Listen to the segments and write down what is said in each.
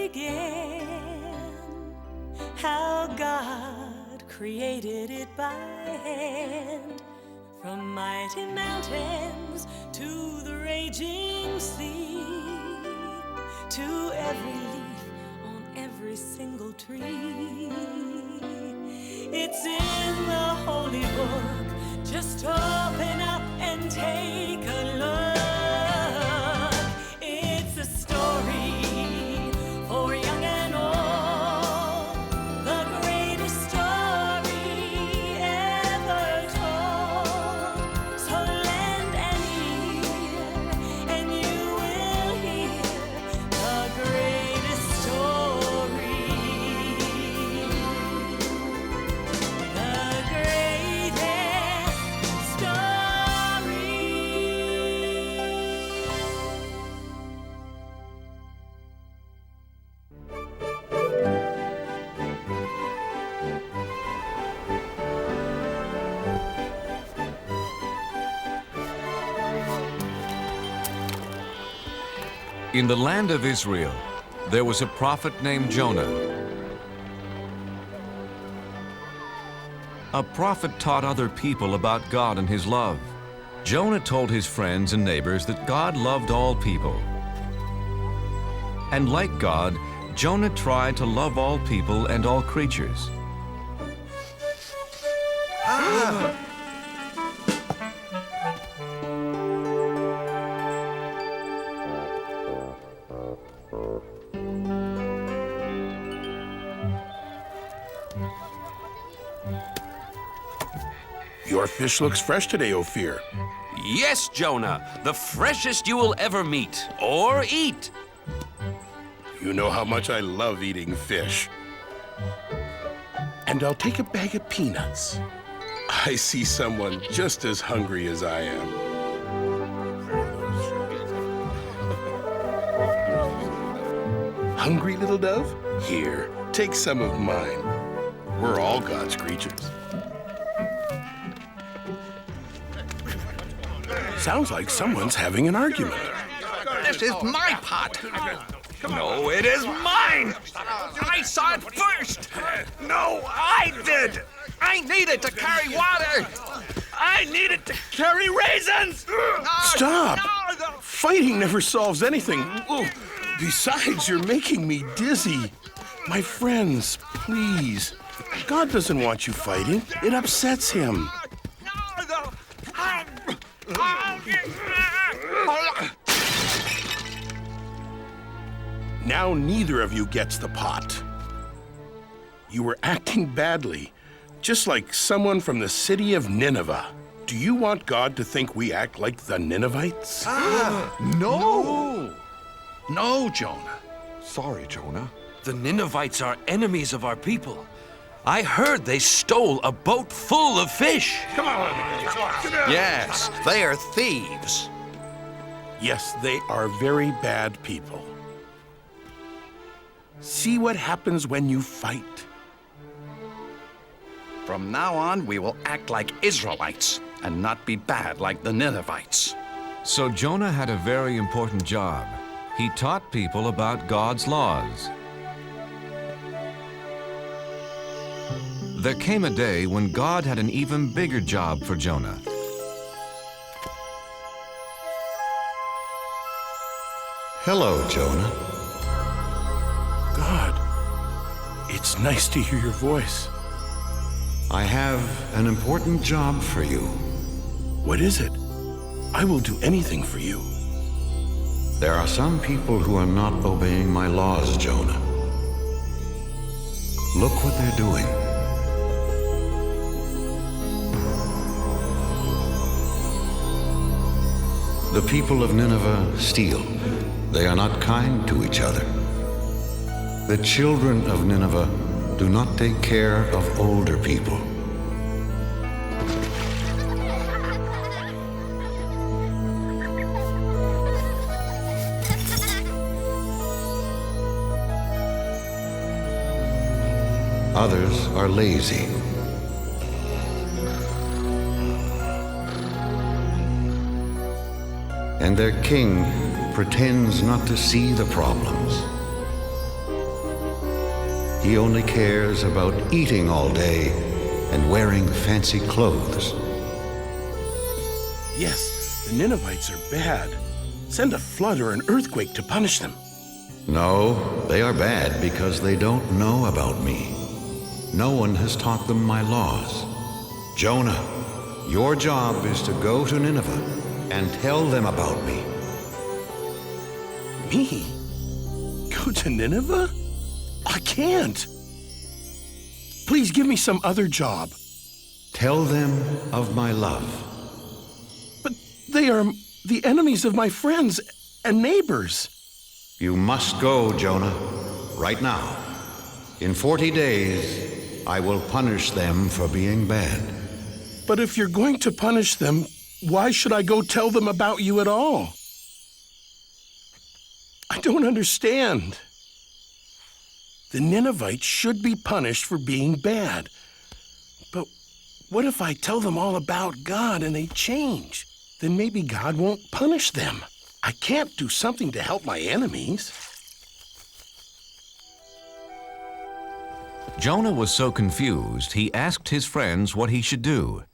began, how God created it by hand. From mighty mountains to the raging sea, to every leaf on every single tree. It's in the holy book. Just open up and take a look. It's a story for young and old, the greatest story ever told. So lend an ear and you will hear the greatest story. The greatest story. In the land of Israel, there was a prophet named Jonah. A prophet taught other people about God and his love. Jonah told his friends and neighbors that God loved all people. And like God, Jonah tried to love all people and all creatures. Your fish looks fresh today, Ophir. Yes, Jonah, the freshest you will ever meet or eat. You know how much I love eating fish. And I'll take a bag of peanuts. I see someone just as hungry as I am. Hungry, little dove? Here, take some of mine. We're all God's creatures. Sounds like someone's having an argument. This is my pot. No, it is mine. I saw it first. No, I did. I needed to carry water. I needed to carry raisins. Stop! Fighting never solves anything. Oh, besides, you're making me dizzy. My friends, please. God doesn't want you fighting. It upsets him. Now neither of you gets the pot. You were acting badly, just like someone from the city of Nineveh. Do you want God to think we act like the Ninevites? No! No, Jonah. Sorry, Jonah. The Ninevites are enemies of our people. I heard they stole a boat full of fish. Yes, they are thieves. Yes, they are very bad people. See what happens when you fight. From now on, we will act like Israelites and not be bad like the Ninevites. So Jonah had a very important job. He taught people about God's laws. There came a day when God had an even bigger job for Jonah. Hello, Jonah. God, it's nice to hear your voice. I have an important job for you. What is it? I will do anything for you. There are some people who are not obeying my laws, Jonah. Look what they're doing. The people of Nineveh steal. They are not kind to each other. The children of Nineveh do not take care of older people. Others are lazy. And their king pretends not to see the problems. He only cares about eating all day and wearing fancy clothes. Yes, the Ninevites are bad. Send a flood or an earthquake to punish them. No, they are bad because they don't know about me. No one has taught them my laws. Jonah, your job is to go to Nineveh and tell them about me. Me? Go to Nineveh? I can't. Please give me some other job. Tell them of my love. But they are the enemies of my friends and neighbors. You must go, Jonah, right now. In 40 days, I will punish them for being bad. But if you're going to punish them, why should I go tell them about you at all? I don't understand. The Ninevites should be punished for being bad. But what if I tell them all about God and they change? Then maybe God won't punish them. I can't do something to help my enemies. Jonah was so confused, he asked his friends what he should do.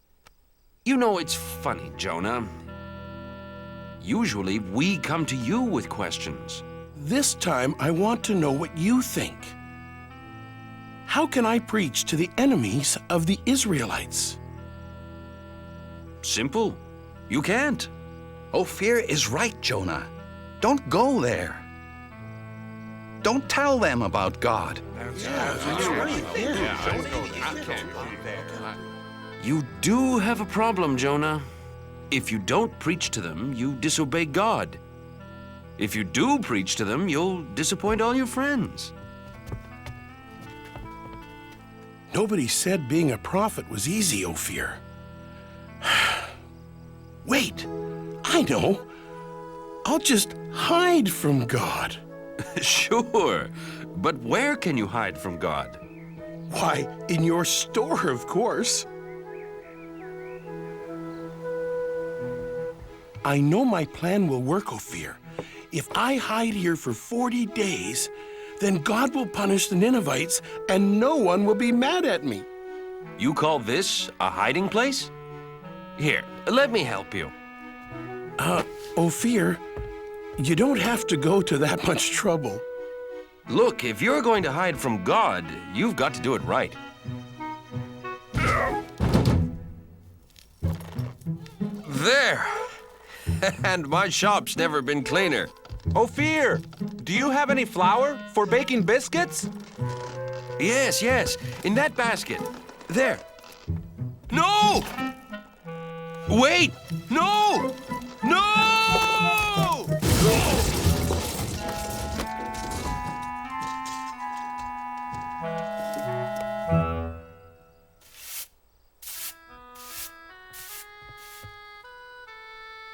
You know, it's funny, Jonah. Usually, we come to you with questions. This time, I want to know what you think. How can I preach to the enemies of the Israelites? Simple. You can't. Ophir is right, Jonah. Don't go there. Don't tell them about God. You do have a problem, Jonah. If you don't preach to them, you disobey God. If you do preach to them, you'll disappoint all your friends. Nobody said being a prophet was easy, Ophir. Wait, I know. I'll just hide from God. Sure, but where can you hide from God? Why, in your store, of course. I know my plan will work, Ophir. If I hide here for 40 days, then God will punish the Ninevites and no one will be mad at me. You call this a hiding place? Here, let me help you. Ophir, you don't have to go to that much trouble. Look, if you're going to hide from God, you've got to do it right. There! And my shop's never been cleaner. Ophir, do you have any flour for baking biscuits? Yes, in that basket. There. No! Wait! No! No!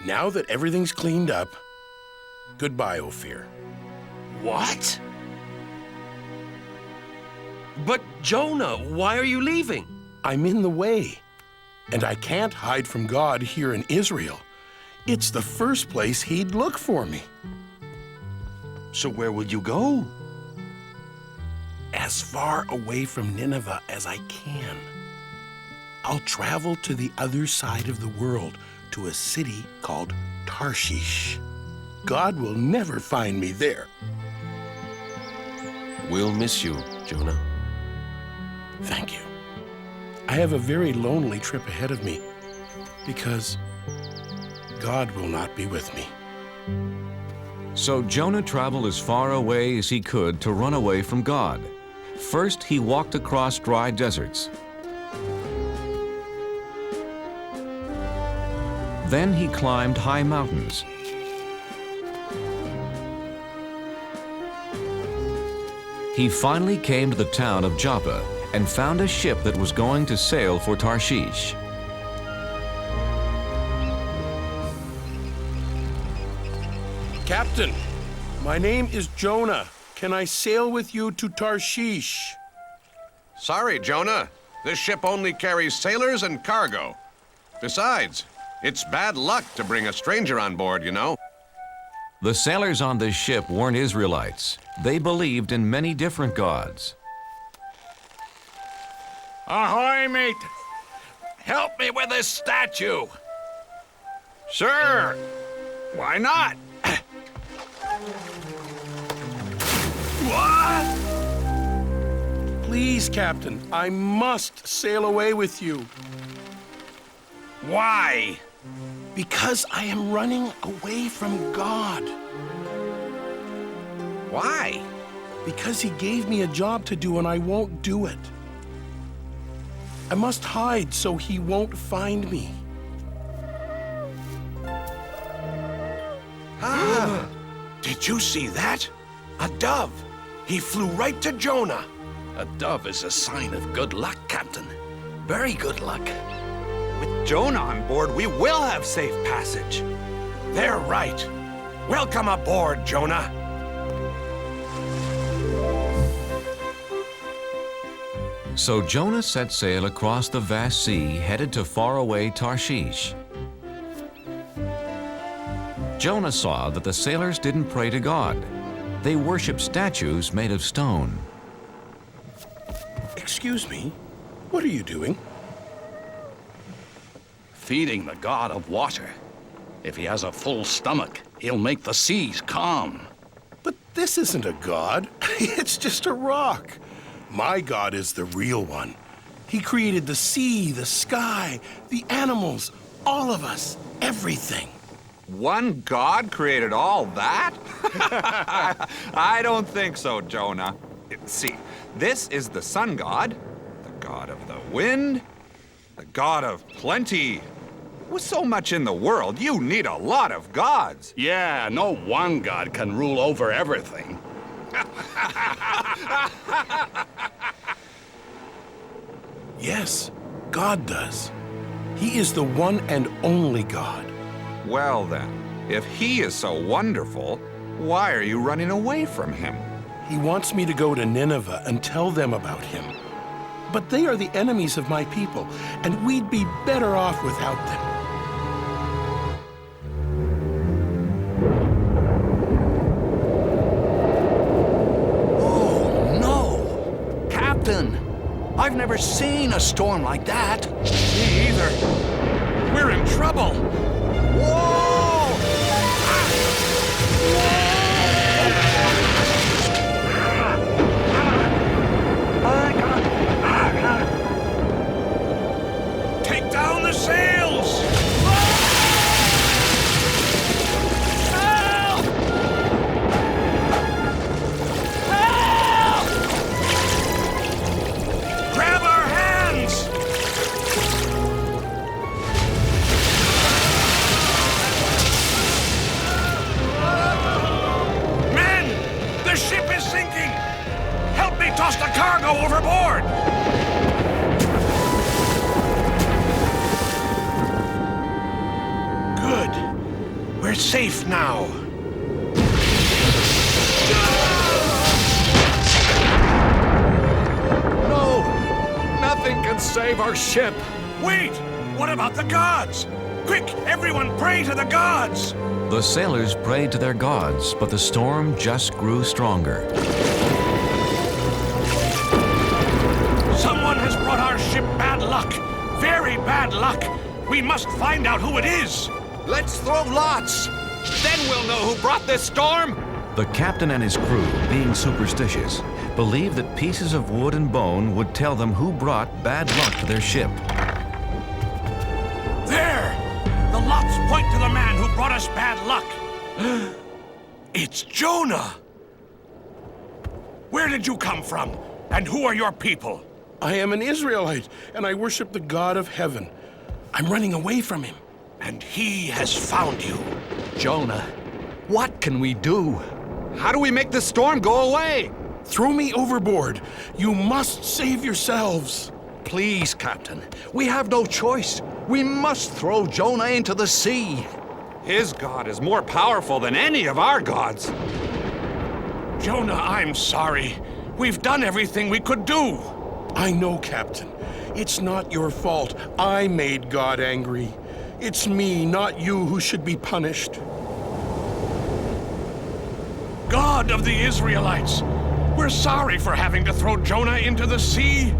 Now that everything's cleaned up, goodbye, Ophir. What? But Jonah, why are you leaving? I'm in the way, and I can't hide from God here in Israel. It's the first place he'd look for me. So where will you go? As far away from Nineveh as I can. I'll travel to the other side of the world, to a city called Tarshish. God will never find me there. We'll miss you, Jonah. Thank you. I have a very lonely trip ahead of me because God will not be with me. So Jonah traveled as far away as he could to run away from God. First, he walked across dry deserts. Then he climbed high mountains. He finally came to the town of Joppa and found a ship that was going to sail for Tarshish. Captain, my name is Jonah. Can I sail with you to Tarshish? Sorry, Jonah. This ship only carries sailors and cargo. Besides, it's bad luck to bring a stranger on board, you know. The sailors on this ship weren't Israelites. They believed in many different gods. Ahoy, mate! Help me with this statue! Sure! Why not? What? Please, Captain, I must sail away with you. Why? Because I am running away from God. Why? Because he gave me a job to do and I won't do it. I must hide so he won't find me. Did you see that? A dove. He flew right to Jonah. A dove is a sign of good luck, Captain. Very good luck. With Jonah on board, we will have safe passage. They're right. Welcome aboard, Jonah. So Jonah set sail across the vast sea, headed to faraway Tarshish. Jonah saw that the sailors didn't pray to God. They worshiped statues made of stone. Excuse me, what are you doing? Feeding the god of water. If he has a full stomach, he'll make the seas calm. But this isn't a god. It's just a rock. My God is the real one. He created the sea, the sky, the animals, all of us, everything. One god created all that? I don't think so, Jonah. See, this is the sun god, the god of the wind, the god of plenty. With so much in the world, you need a lot of gods. Yeah, no one god can rule over everything. Yes, God does. He is the one and only God. Well then, if he is so wonderful, why are you running away from him? He wants me to go to Nineveh and tell them about him. But they are the enemies of my people, and we'd be better off without them. Oh, no! Captain, I've never seen a storm like that. Me either. We're in trouble. Whoa! Take down the sails! Help! Help! Grab our hands! Men! The ship is sinking! Help me toss the cargo overboard! Good. We're safe now. No! Nothing can save our ship. Wait! What about the gods? Quick, everyone pray to the gods! The sailors prayed to their gods, but the storm just grew stronger. Someone has brought our ship bad luck. Very bad luck. We must find out who it is. Let's throw lots. Then we'll know who brought this storm. The captain and his crew, being superstitious, believed that pieces of wood and bone would tell them who brought bad luck to their ship. There! The lots point to the man who brought us bad luck. It's Jonah. Where did you come from? And who are your people? I am an Israelite, and I worship the God of heaven. I'm running away from him. And he has found you. Jonah, what can we do? How do we make the storm go away? Throw me overboard. You must save yourselves. Please, Captain, we have no choice. We must throw Jonah into the sea. His god is more powerful than any of our gods. Jonah, I'm sorry. We've done everything we could do. I know, Captain. It's not your fault. I made God angry. It's me, not you, who should be punished. God of the Israelites, we're sorry for having to throw Jonah into the sea.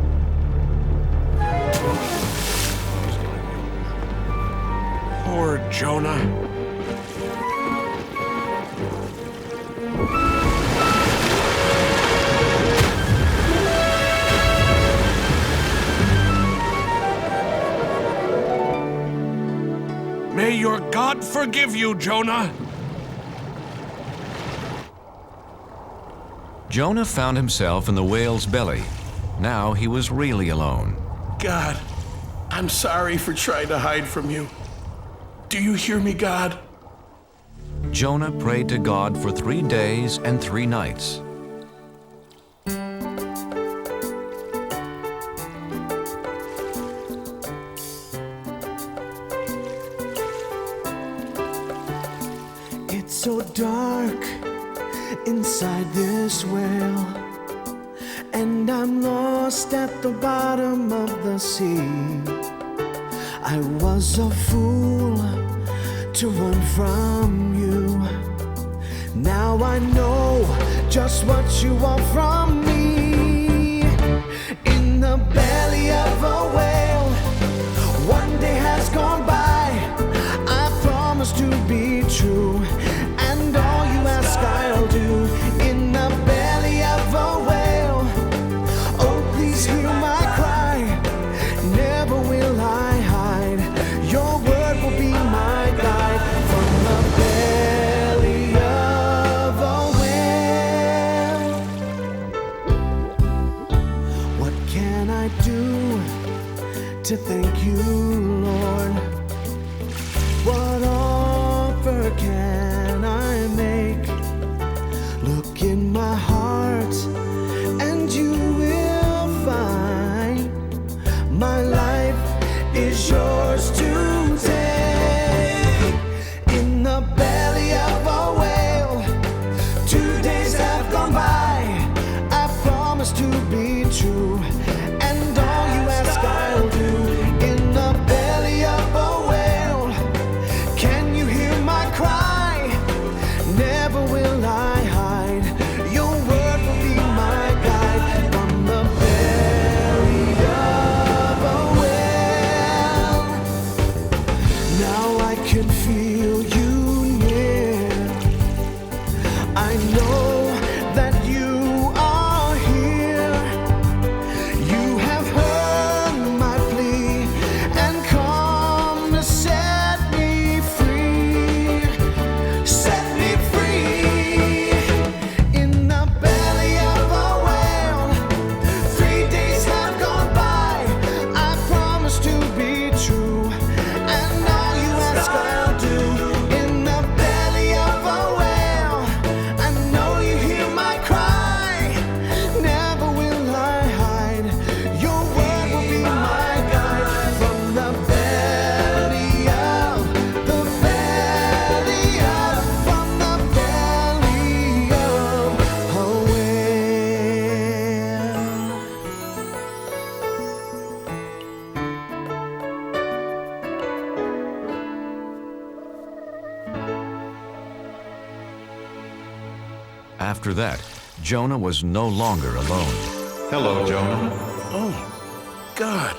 Poor Jonah. May your God forgive you, Jonah. Jonah found himself in the whale's belly. Now he was really alone. God, I'm sorry for trying to hide from you. Do you hear me, God? Jonah prayed to God for 3 days and 3 nights. It's so dark inside this whale, and I'm lost at the bottom of the sea. I was a fool to run from you. Now I know just what you want from me. In the belly of a whale, one day has gone by. I promise to be true, and all you ask I'll do. In the belly of a whale, oh please hear my cry. Never will I hide. Your word will be my guide. From the belly of a whale, what can I do to thank you, Lord? What offer can I make? Look in my heart and you will find my life is yours to take. In the belly of a whale, 2 days have gone by. I promise to be true, and all you ask I'll do. In the belly of a whale, can you hear my cry? Never will I hide. Your word will be my guide. From the belly of a whale, now I can feel you near. I know that you are here. You have heard my plea and come to set me free. Set me free. In the belly of a whale, 3 days have gone by. I promise to be true, and all you ask I'll do. In the belly of a whale, I know you hear my cry. Never will I hide. Your word will be my guide. From the belly of, from the belly of a whale. After that, Jonah was no longer alone. Hello, Jonah. Oh, God,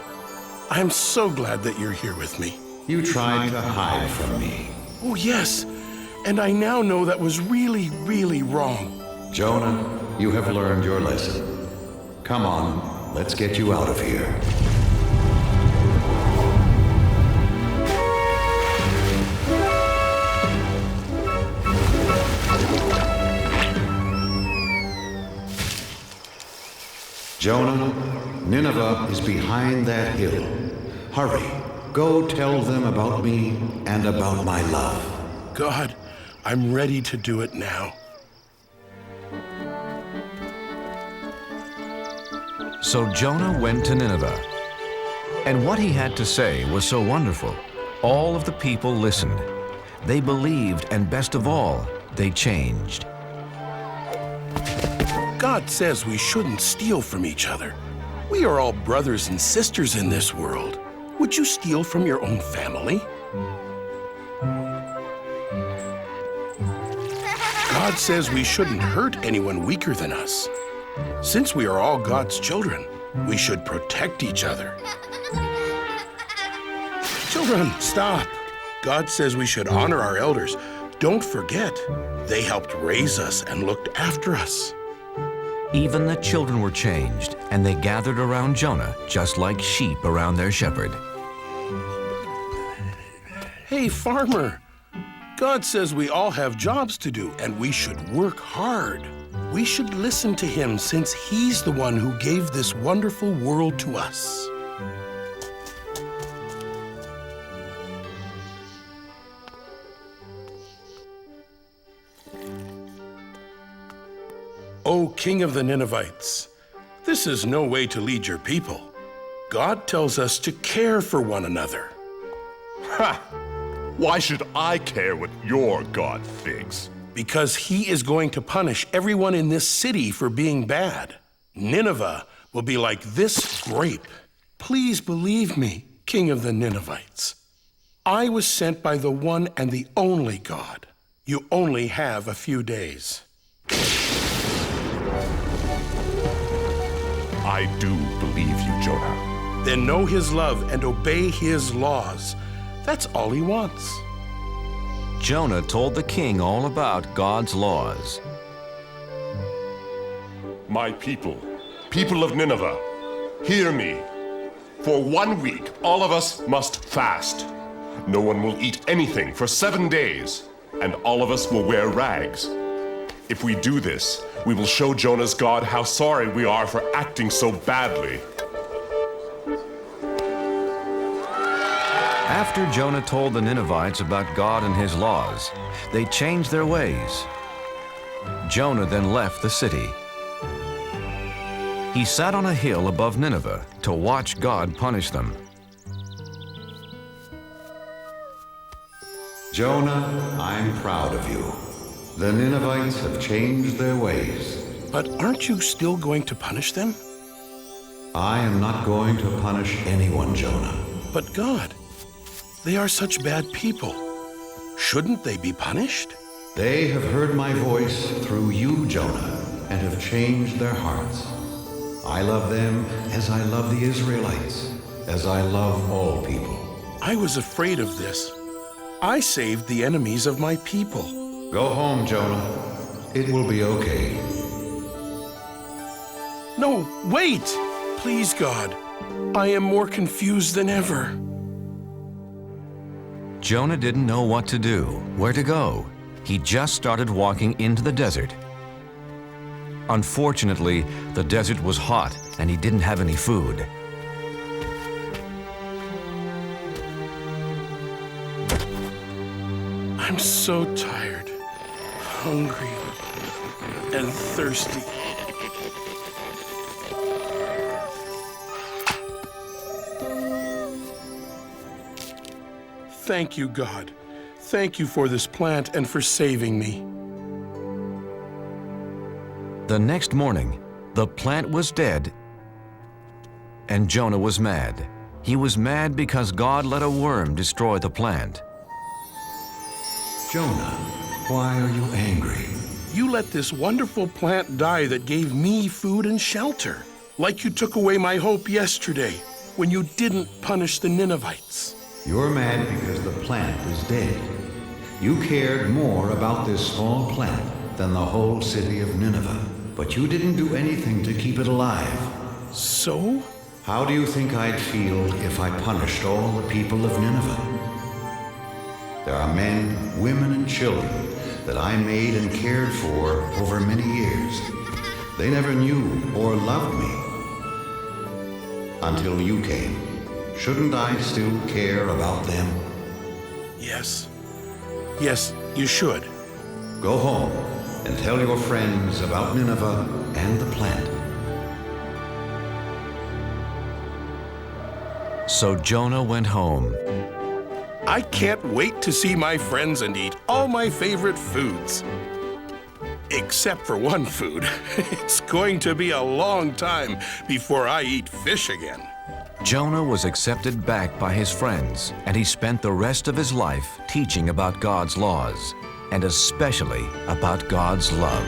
I'm so glad that you're here with me. You tried to hide from me. Oh, yes, and I now know that was really, really wrong. Jonah, you have learned your lesson. Come on, let's get you out of here. Jonah, Nineveh is behind that hill. Hurry, go tell them about me and about my love. God, I'm ready to do it now. So Jonah went to Nineveh. And what he had to say was so wonderful. All of the people listened. They believed, and best of all, they changed. God says we shouldn't steal from each other. We are all brothers and sisters in this world. Would you steal from your own family? God says we shouldn't hurt anyone weaker than us. Since we are all God's children, we should protect each other. Children, stop. God says we should honor our elders. Don't forget, they helped raise us and looked after us. Even the children were changed, and they gathered around Jonah just like sheep around their shepherd. Hey, farmer. God says we all have jobs to do, and we should work hard. We should listen to him since he's the one who gave this wonderful world to us. O King of the Ninevites, this is no way to lead your people. God tells us to care for one another. Ha! Why should I care what your God thinks? Because he is going to punish everyone in this city for being bad. Nineveh will be like this grape. Please believe me, King of the Ninevites. I was sent by the one and the only God. You only have a few days. I do believe you, Jonah. Then know his love and obey his laws. That's all he wants. Jonah told the king all about God's laws. My people, people of Nineveh, hear me. For 1 week, all of us must fast. No one will eat anything for 7 days, and all of us will wear rags. If we do this, we will show Jonah's God how sorry we are for acting so badly. After Jonah told the Ninevites about God and his laws, they changed their ways. Jonah then left the city. He sat on a hill above Nineveh to watch God punish them. Jonah, I'm proud of you. The Ninevites have changed their ways. But aren't you still going to punish them? I am not going to punish anyone, Jonah. But God, they are such bad people. Shouldn't they be punished? They have heard my voice through you, Jonah, and have changed their hearts. I love them as I love the Israelites, as I love all people. I was afraid of this. I saved the enemies of my people. Go home, Jonah. It will be okay. No, wait! Please, God. I am more confused than ever. Jonah didn't know what to do, where to go. He just started walking into the desert. Unfortunately, the desert was hot and he didn't have any food. I'm so tired, hungry, and thirsty. Thank you, God. Thank you for this plant and for saving me. The next morning, the plant was dead, and Jonah was mad. He was mad because God let a worm destroy the plant. Jonah, why are you angry? You let this wonderful plant die that gave me food and shelter, like you took away my hope yesterday when you didn't punish the Ninevites. You're mad because the plant is dead. You cared more about this small plant than the whole city of Nineveh, but you didn't do anything to keep it alive. So? How do you think I'd feel if I punished all the people of Nineveh? There are men, women, and children that I made and cared for over many years. They never knew or loved me until you came. Shouldn't I still care about them? Yes. Yes, you should. Go home and tell your friends about Nineveh and the plant. So Jonah went home. I can't wait to see my friends and eat all my favorite foods. Except for one food. It's going to be a long time before I eat fish again. Jonah was accepted back by his friends, and he spent the rest of his life teaching about God's laws, and especially about God's love.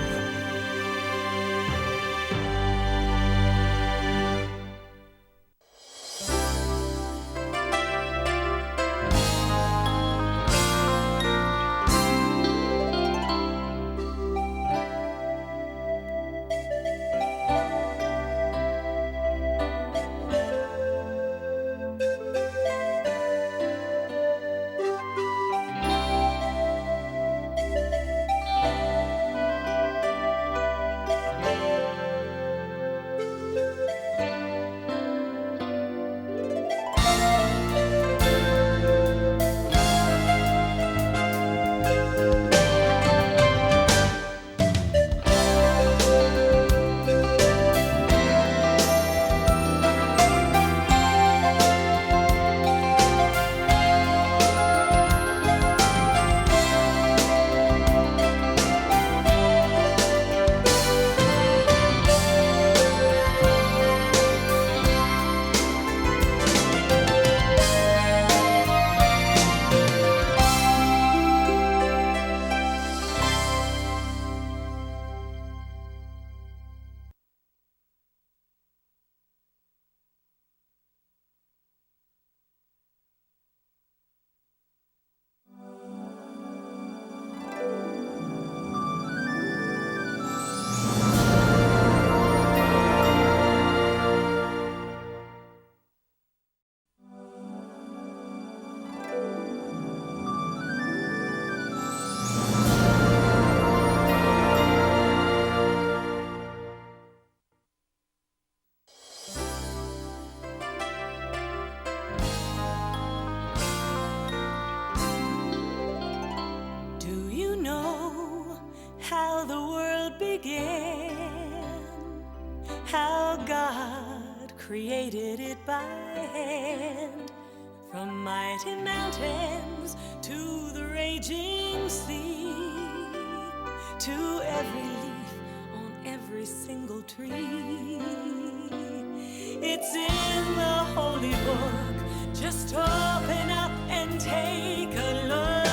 God created it by hand. From mighty mountains to the raging sea, to every leaf on every single tree. It's in the holy book. Just open up and take a look.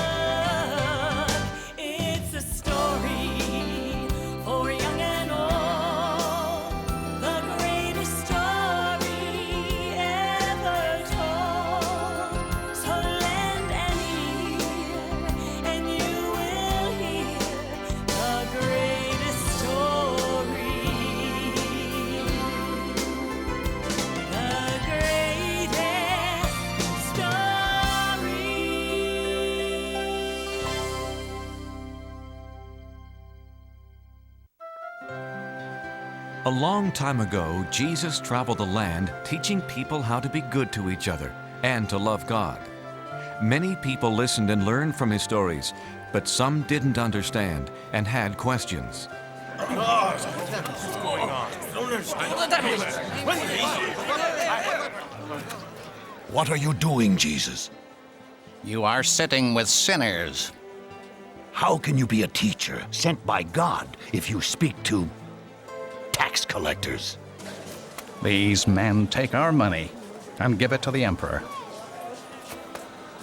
It's a story for young and old, the greatest story ever told. So lend an ear and you will hear the greatest story. The greatest story. A long time ago, Jesus traveled the land teaching people how to be good to each other and to love God. Many people listened and learned from his stories, but some didn't understand and had questions. What are you doing, Jesus? You are sitting with sinners. How can you be a teacher sent by God if you speak to tax collectors? These men take our money and give it to the emperor.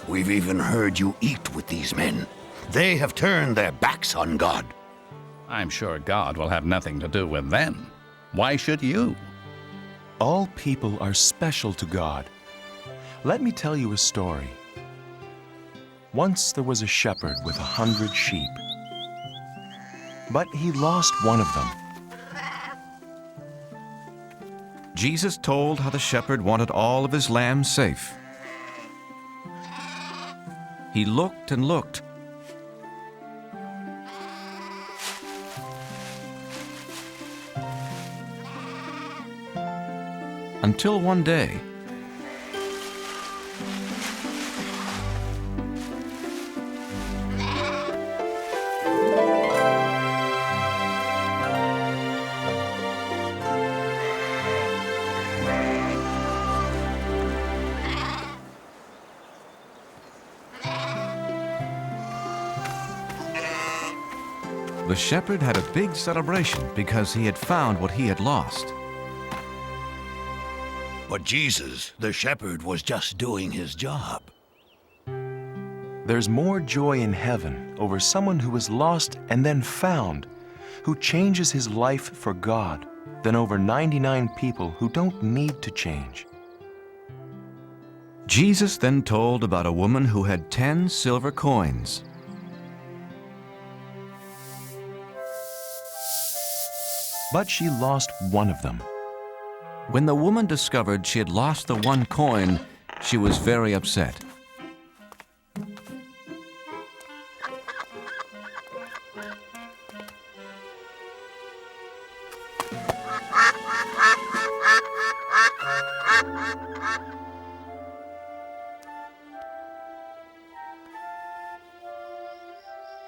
We've even heard you eat with these men. They have turned their backs on God. I'm sure God will have nothing to do with them. Why should you? All people are special to God. Let me tell you a story. Once there was a shepherd with 100 sheep, but he lost one of them. Jesus told how the shepherd wanted all of his lambs safe. He looked and looked. Until one day, the shepherd had a big celebration because he had found what he had lost. But Jesus, the shepherd, was just doing his job. There's more joy in heaven over someone who was lost and then found, who changes his life for God, than over 99 people who don't need to change. Jesus then told about a woman who had 10 silver coins. But she lost one of them. When the woman discovered she had lost the one coin, she was very upset.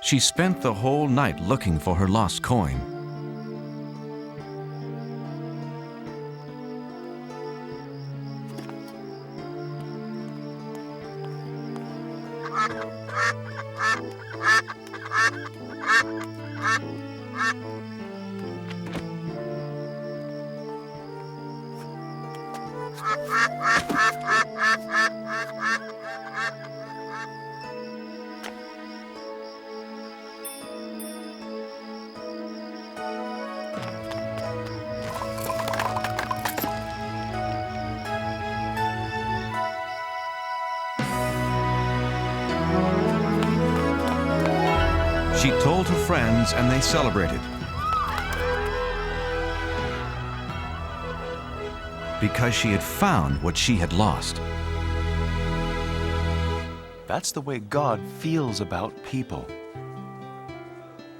She spent the whole night looking for her lost coin. She told her friends and they celebrated. Because she had found what she had lost. That's the way God feels about people.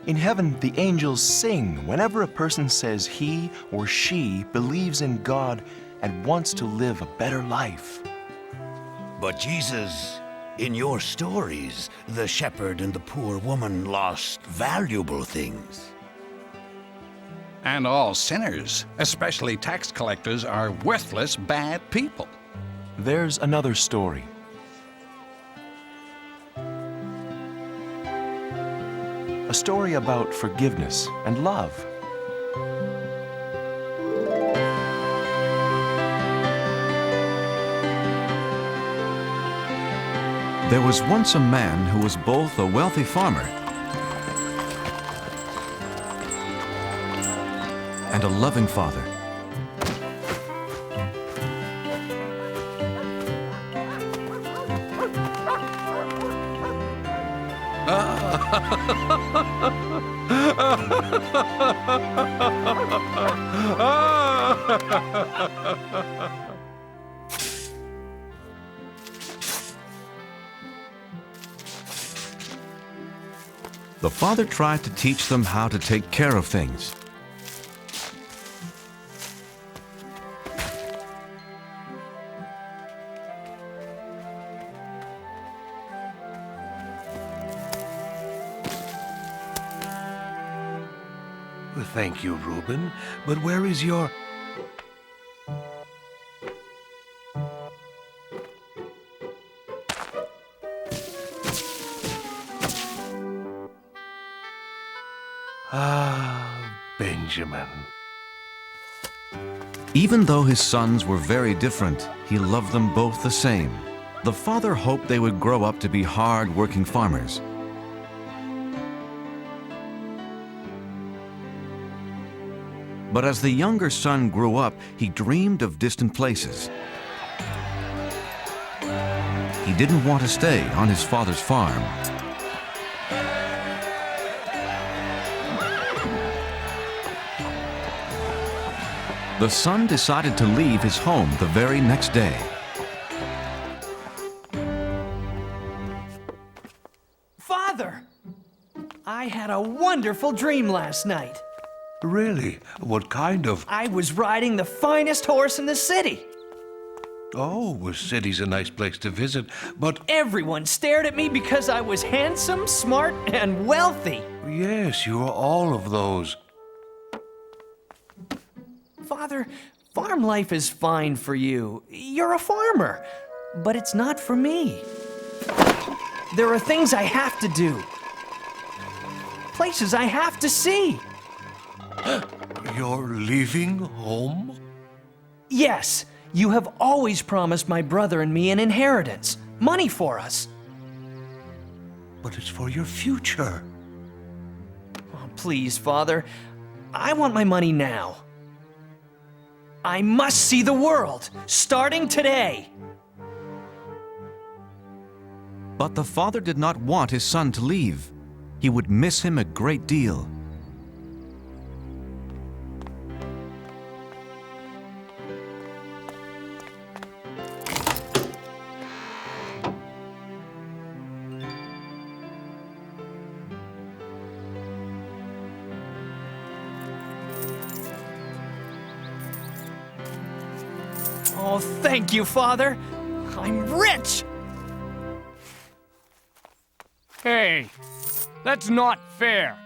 In heaven, the angels sing whenever a person says he or she believes in God and wants to live a better life. But Jesus, in your stories, the shepherd and the poor woman lost valuable things. And all sinners, especially tax collectors, are worthless, bad people. There's another story. A story about forgiveness and love. There was once a man who was both a wealthy farmer and a loving father. The father tried to teach them how to take care of things. Thank you, Reuben. But where is your... Benjamin. Even though his sons were very different, he loved them both the same. The father hoped they would grow up to be hard-working farmers. But as the younger son grew up, he dreamed of distant places. He didn't want to stay on his father's farm. The son decided to leave his home the very next day. Father! I had a wonderful dream last night. Really? What kind of... I was riding the finest horse in the city. Oh, a city's a nice place to visit, but... Everyone stared at me because I was handsome, smart, and wealthy. Yes, you are all of those. Father, farm life is fine for you. You're a farmer, but it's not for me. There are things I have to do. Places I have to see. You're leaving home? Yes, you have always promised my brother and me an inheritance, money for us. But it's for your future. Oh, please, Father, I want my money now. I must see the world, starting today. But the father did not want his son to leave. He would miss him a great deal. Oh, thank you, Father. I'm rich! Hey, that's not fair.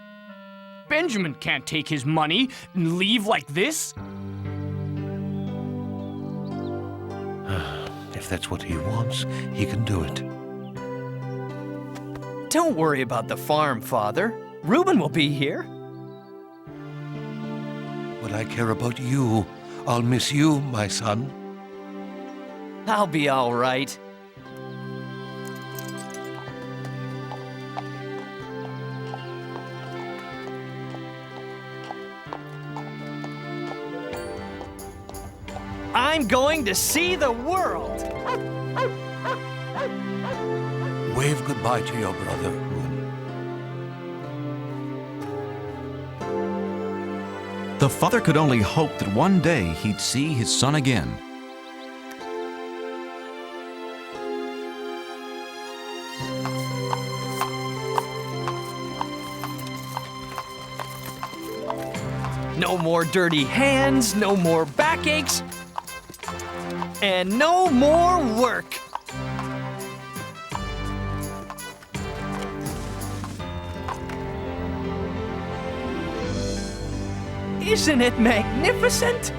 Benjamin can't take his money and leave like this. If that's what he wants, he can do it. Don't worry about the farm, Father. Reuben will be here. But I care about you. I'll miss you, my son. I'll be all right. I'm going to see the world. Wave goodbye to your brother, Reuben. The father could only hope that one day he'd see his son again. No more dirty hands, no more backaches, and no more work. Isn't it magnificent?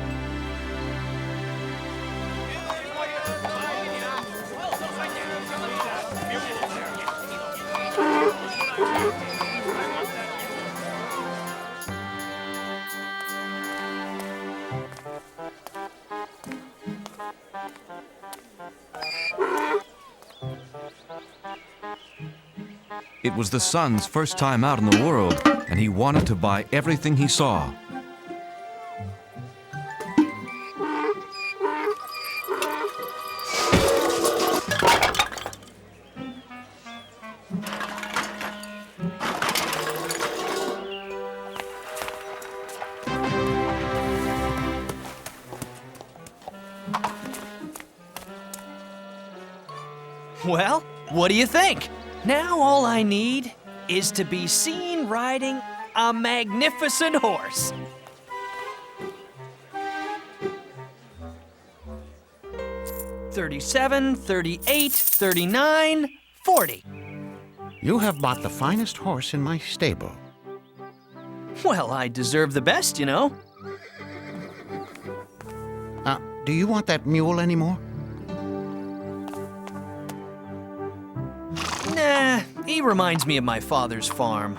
It was the son's first time out in the world, and he wanted to buy everything he saw. Well, what do you think? Now all I need is to be seen riding a magnificent horse. $37, $38, $39, $40. You have bought the finest horse in my stable. Well, I deserve the best, you know. Do you want that mule anymore? Nah, he reminds me of my father's farm.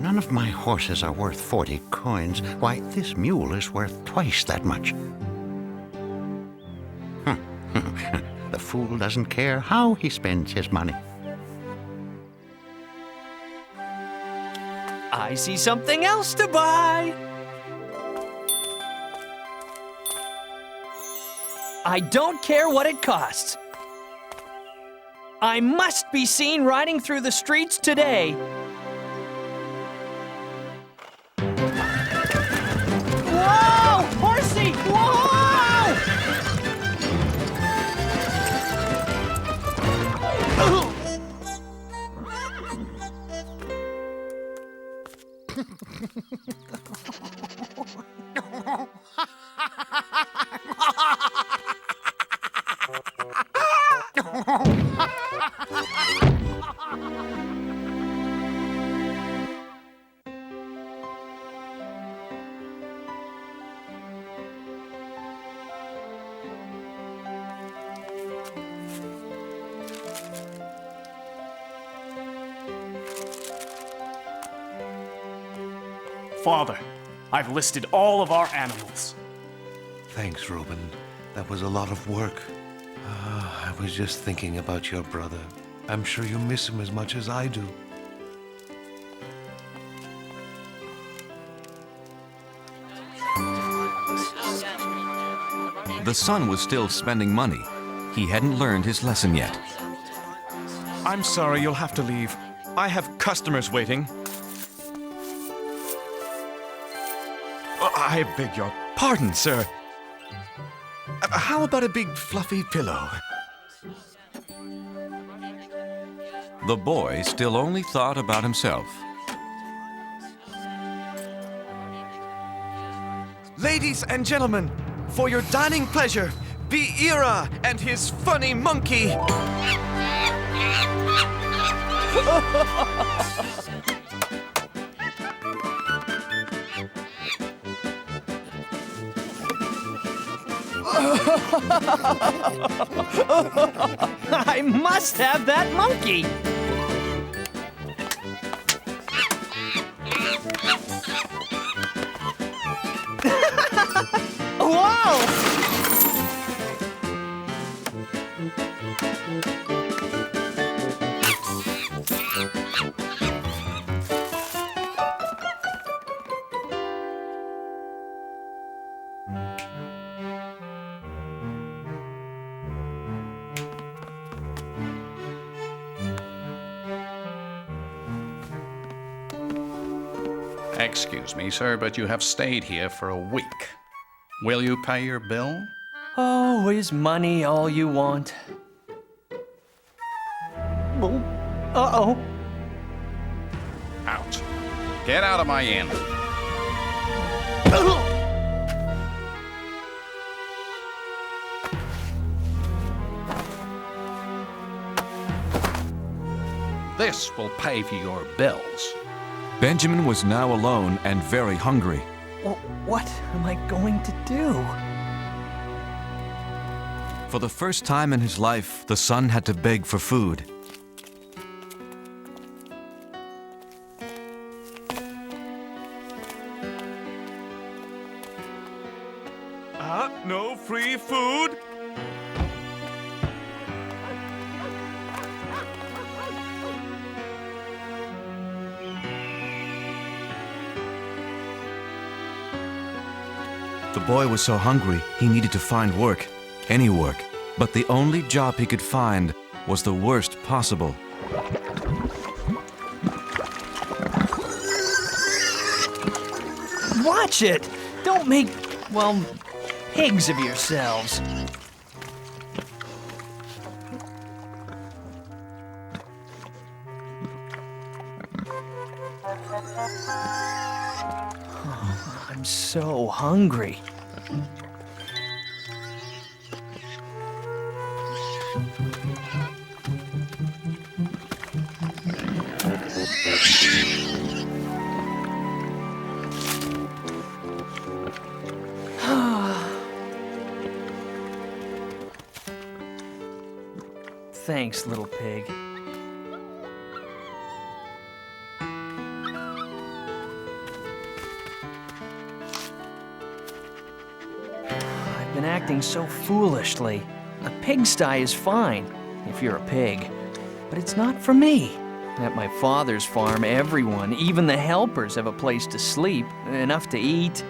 None of my horses are worth 40 coins. Why, this mule is worth twice that much. The fool doesn't care how he spends his money. I see something else to buy. I don't care what it costs. I must be seen riding through the streets today. Whoa! Horsey! Whoa! Father, I've listed all of our animals. Thanks, Reuben. That was a lot of work. I was just thinking about your brother. I'm sure you miss him as much as I do. The son was still spending money. He hadn't learned his lesson yet. I'm sorry, you'll have to leave. I have customers waiting. I beg your pardon, sir. How about a big fluffy pillow? The boy still only thought about himself. Ladies and gentlemen, for your dining pleasure, Beinngers and his funny monkey. I must have that monkey. Whoa! Excuse me, sir, but you have stayed here for a week. Will you pay your bill? Oh, is money all you want? Oh, uh-oh. Out. Get out of my inn. This will pay for your bills. Benjamin was now alone and very hungry. Well, what am I going to do? For the first time in his life, the son had to beg for food. No free food? The boy was so hungry, he needed to find work, any work. But the only job he could find was the worst possible. Watch it! Don't make, well, pigs of yourselves. Oh, I'm so hungry. Thanks, little pig. I've been acting so foolishly. A pigsty is fine, if you're a pig. But it's not for me. At my father's farm, everyone, even the helpers, have a place to sleep, enough to eat.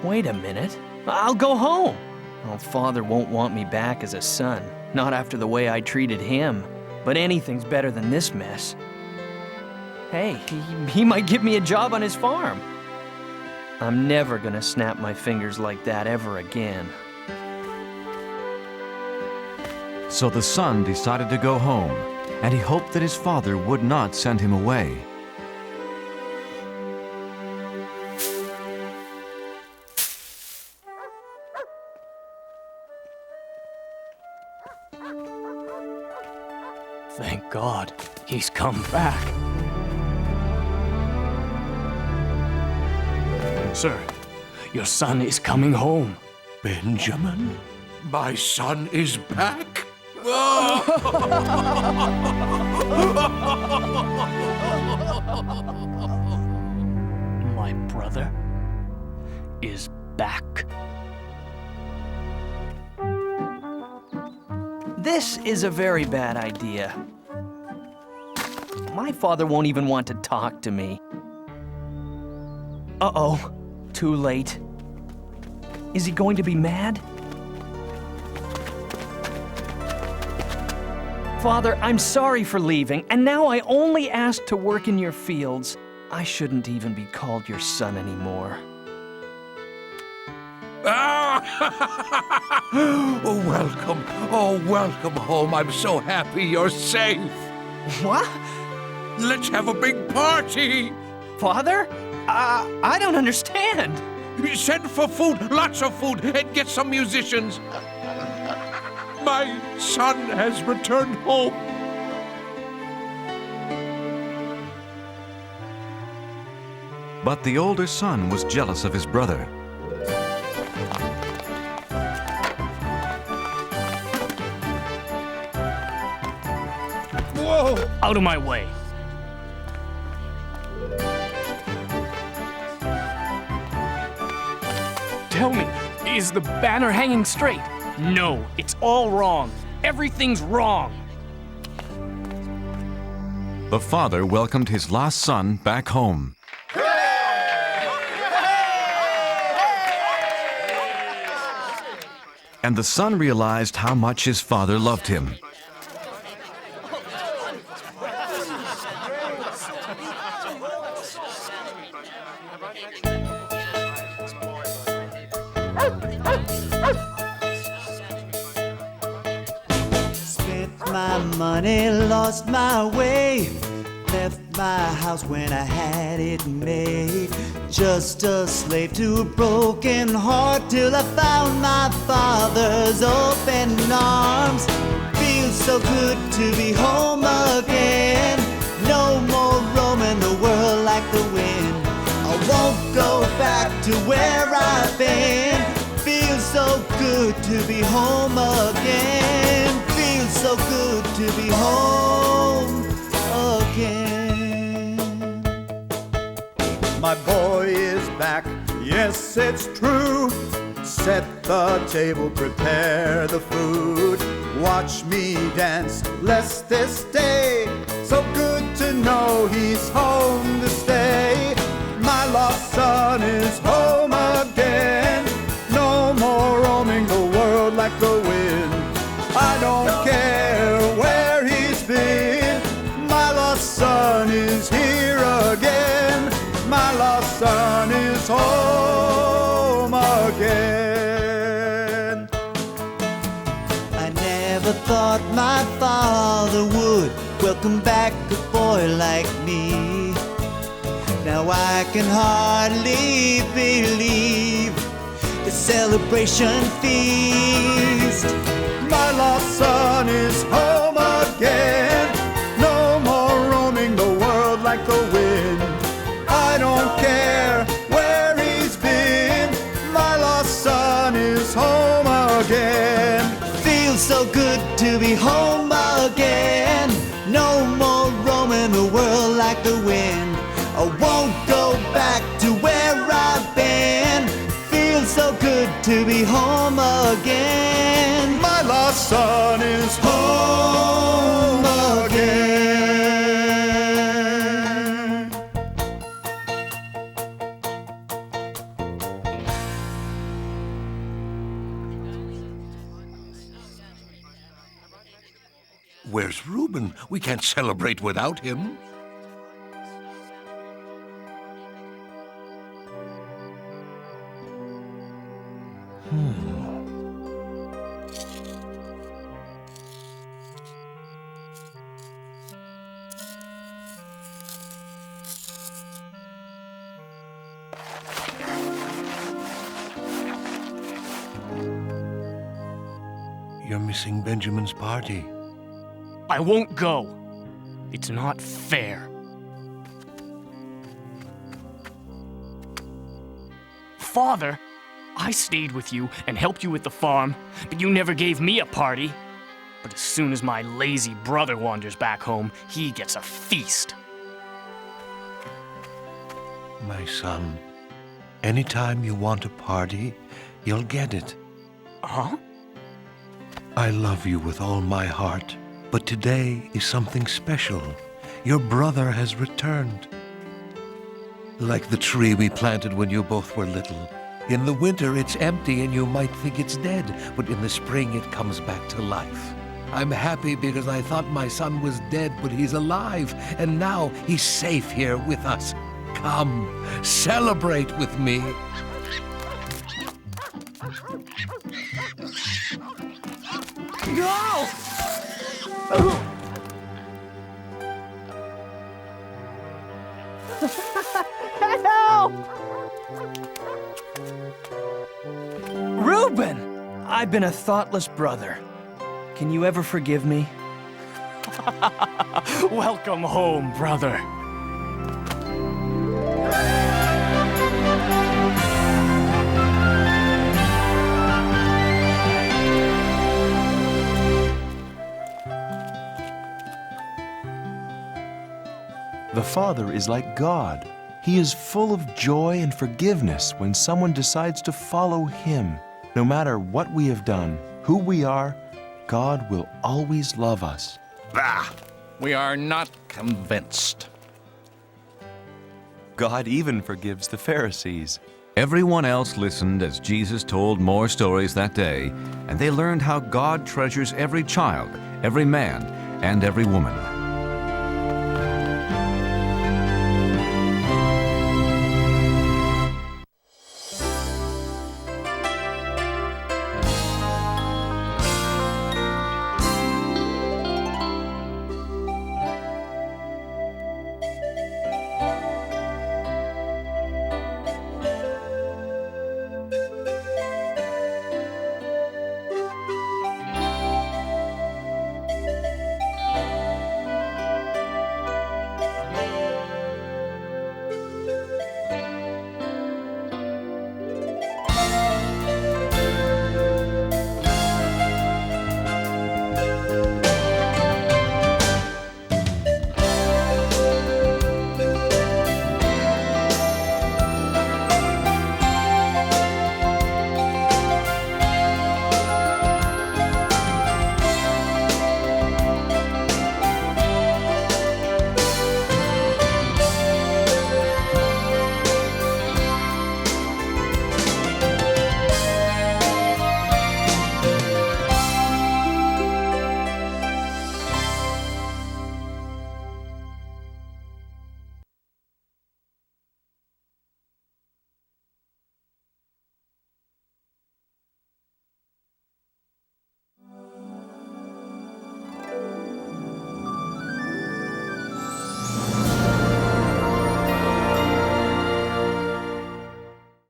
Wait a minute. I'll go home. Well, father won't want me back as a son. Not after the way I treated him. But anything's better than this mess. Hey, he might give me a job on his farm. I'm never gonna snap my fingers like that ever again. So the son decided to go home, and he hoped that his father would not send him away. Thank God, he's come back. Sir, your son is coming home. Benjamin? My son is back? My brother is back. This is a very bad idea. My father won't even want to talk to me. Uh-oh, too late. Is he going to be mad? Father, I'm sorry for leaving, and now I only ask to work in your fields. I shouldn't even be called your son anymore. Oh, welcome. Oh, welcome home. I'm so happy you're safe. What? Let's have a big party. Father? I don't understand. Send for food, lots of food, and get some musicians. My son has returned home. But the older son was jealous of his brother. Whoa! Out of my way. Tell me, is the banner hanging straight? No, it's all wrong. Everything's wrong. The father welcomed his lost son back home. And the son realized how much his father loved him. Spent my money, lost my way, left my house when I had it made. Just a slave to a broken heart till I found my father's open arms. Feels so good to be home again. like the wind. I won't go back to where I've been. Feels so good to be home again. Feels so good to be home again. My boy is back, yes, it's true. Set the table, prepare the food. Watch me dance, bless this day. So good to know he's home to stay. My lost son is home again. No more roaming the world like the wind. I don't care where he's been. My lost son is here again. My lost son is home again. I never thought my father would welcome back a boy like me. Now I can hardly believe the celebration feast. My lost son is home again. No more roaming the world like the wind. I don't care where he's been. My lost son is home again. Feels so good to be home again. No more roaming the world like the wind. I won't go back to where I've been. Feels so good to be home again. My lost son is home again. Where's Reuben? We can't celebrate without him. You're missing Benjamin's party. I won't go. It's not fair. Father, I stayed with you and helped you with the farm, but you never gave me a party. But as soon as my lazy brother wanders back home, he gets a feast. My son, anytime you want a party, you'll get it. Huh? I love you with all my heart, but today is something special. Your brother has returned. Like the tree we planted when you both were little. In the winter, it's empty and you might think it's dead, but in the spring, it comes back to life. I'm happy because I thought my son was dead, but he's alive, and now he's safe here with us. Come, celebrate with me. No! Help! Reuben! I've been a thoughtless brother. Can you ever forgive me? Welcome home, brother. The Father is like God. He is full of joy and forgiveness when someone decides to follow Him. No matter what we have done, who we are, God will always love us. Bah! We are not convinced. God even forgives the Pharisees. Everyone else listened as Jesus told more stories that day, and they learned how God treasures every child, every man, and every woman.